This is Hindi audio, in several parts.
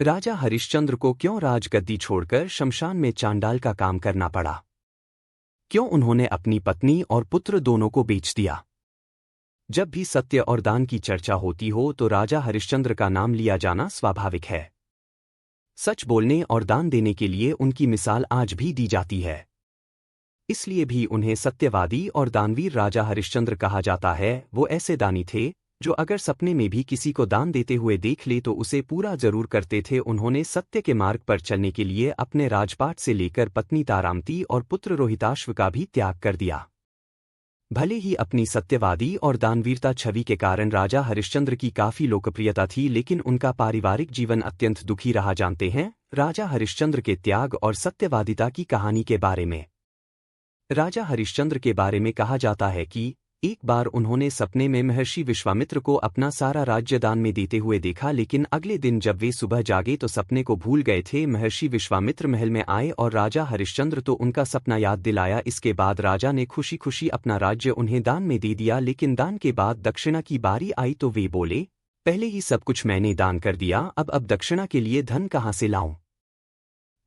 राजा हरिश्चंद्र को क्यों राजगद्दी छोड़कर शमशान में चांडाल का काम करना पड़ा? क्यों उन्होंने अपनी पत्नी और पुत्र दोनों को बेच दिया? जब भी सत्य और दान की चर्चा होती हो तो राजा हरिश्चंद्र का नाम लिया जाना स्वाभाविक है। सच बोलने और दान देने के लिए उनकी मिसाल आज भी दी जाती है। इसलिए भी उन्हें सत्यवादी और दानवीर राजा हरिश्चंद्र कहा जाता है। वो ऐसे दानी थे जो अगर सपने में भी किसी को दान देते हुए देख ले तो उसे पूरा जरूर करते थे। उन्होंने सत्य के मार्ग पर चलने के लिए अपने राजपाट से लेकर पत्नी तारामती और पुत्र रोहिताश्व का भी त्याग कर दिया। भले ही अपनी सत्यवादी और दानवीरता छवि के कारण राजा हरिश्चंद्र की काफी लोकप्रियता थी, लेकिन उनका पारिवारिक जीवन अत्यंत दुखी रहा। जानते हैं राजा हरिश्चंद्र के त्याग और सत्यवादिता की कहानी के बारे में। राजा हरिश्चंद्र के बारे में कहा जाता है कि एक बार उन्होंने सपने में महर्षि विश्वामित्र को अपना सारा राज्य दान में देते हुए देखा, लेकिन अगले दिन जब वे सुबह जागे तो सपने को भूल गए थे। महर्षि विश्वामित्र महल में आए और राजा हरिश्चंद्र तो उनका सपना याद दिलाया। इसके बाद राजा ने खुशी खुशी अपना राज्य उन्हें दान में दे दिया, लेकिन दान के बाद दक्षिणा की बारी आई तो वे बोले, पहले ही सब कुछ मैंने दान कर दिया, अब दक्षिणा के लिए धन कहाँ से लाऊं?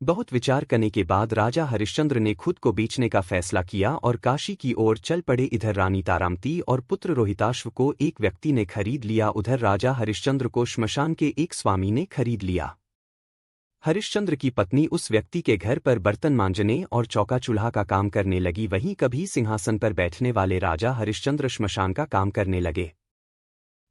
बहुत विचार करने के बाद राजा हरिश्चंद्र ने खुद को बेचने का फैसला किया और काशी की ओर चल पड़े। इधर रानी तारामती और पुत्र रोहिताश्व को एक व्यक्ति ने खरीद लिया, उधर राजा हरिश्चंद्र को श्मशान के एक स्वामी ने खरीद लिया। हरिश्चंद्र की पत्नी उस व्यक्ति के घर पर बर्तन मांजने और चौका चूल्हा का काम करने लगी, वहीं कभी सिंहासन पर बैठने वाले राजा हरिश्चंद्र श्मशान का काम करने लगे।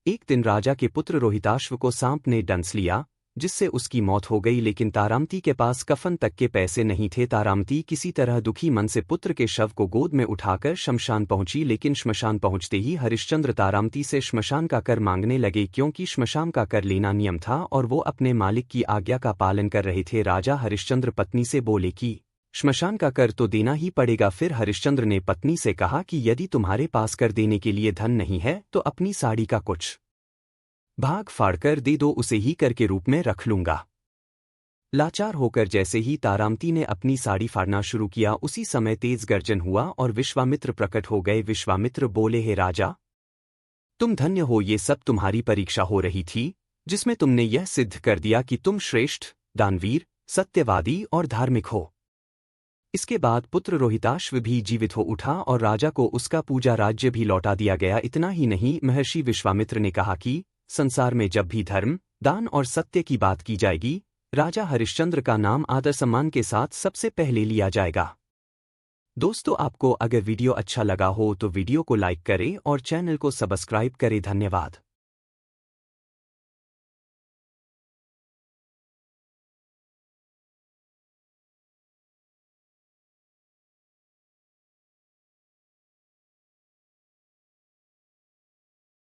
एक दिन राजा के पुत्र रोहिताश्व को सांप ने डंस लिया, जिससे उसकी मौत हो गई, लेकिन तारामती के पास कफन तक के पैसे नहीं थे। तारामती किसी तरह दुखी मन से पुत्र के शव को गोद में उठाकर शमशान पहुंची, लेकिन श्मशान पहुंचते ही हरिश्चंद्र तारामती से श्मशान का कर मांगने लगे, क्योंकि श्मशान का कर लेना नियम था और वो अपने मालिक की आज्ञा का पालन कर रहे थे। राजा हरिश्चंद्र पत्नी से बोले कि श्मशान का कर तो देना ही पड़ेगा। फिर हरिश्चंद्र ने पत्नी से कहा कि यदि तुम्हारे पास कर देने के लिए धन नहीं है तो अपनी साड़ी का कुछ भाग फाड़कर दे दो, उसे ही कर के रूप में रख लूंगा। लाचार होकर जैसे ही तारामती ने अपनी साड़ी फाड़ना शुरू किया, उसी समय तेज गर्जन हुआ और विश्वामित्र प्रकट हो गए। विश्वामित्र बोले, हे राजा, तुम धन्य हो, ये सब तुम्हारी परीक्षा हो रही थी जिसमें तुमने यह सिद्ध कर दिया कि तुम श्रेष्ठ, दानवीर, सत्यवादी और धार्मिक हो। इसके बाद पुत्र रोहिताश्व भी जीवित हो उठा और राजा को उसका पूजा राज्य भी लौटा दिया गया। इतना ही नहीं, महर्षि विश्वामित्र ने कहा कि संसार में जब भी धर्म, दान और सत्य की बात की जाएगी, राजा हरिश्चंद्र का नाम आदर सम्मान के साथ सबसे पहले लिया जाएगा। दोस्तों, आपको अगर वीडियो अच्छा लगा हो तो वीडियो को लाइक करें और चैनल को सब्सक्राइब करें। धन्यवाद।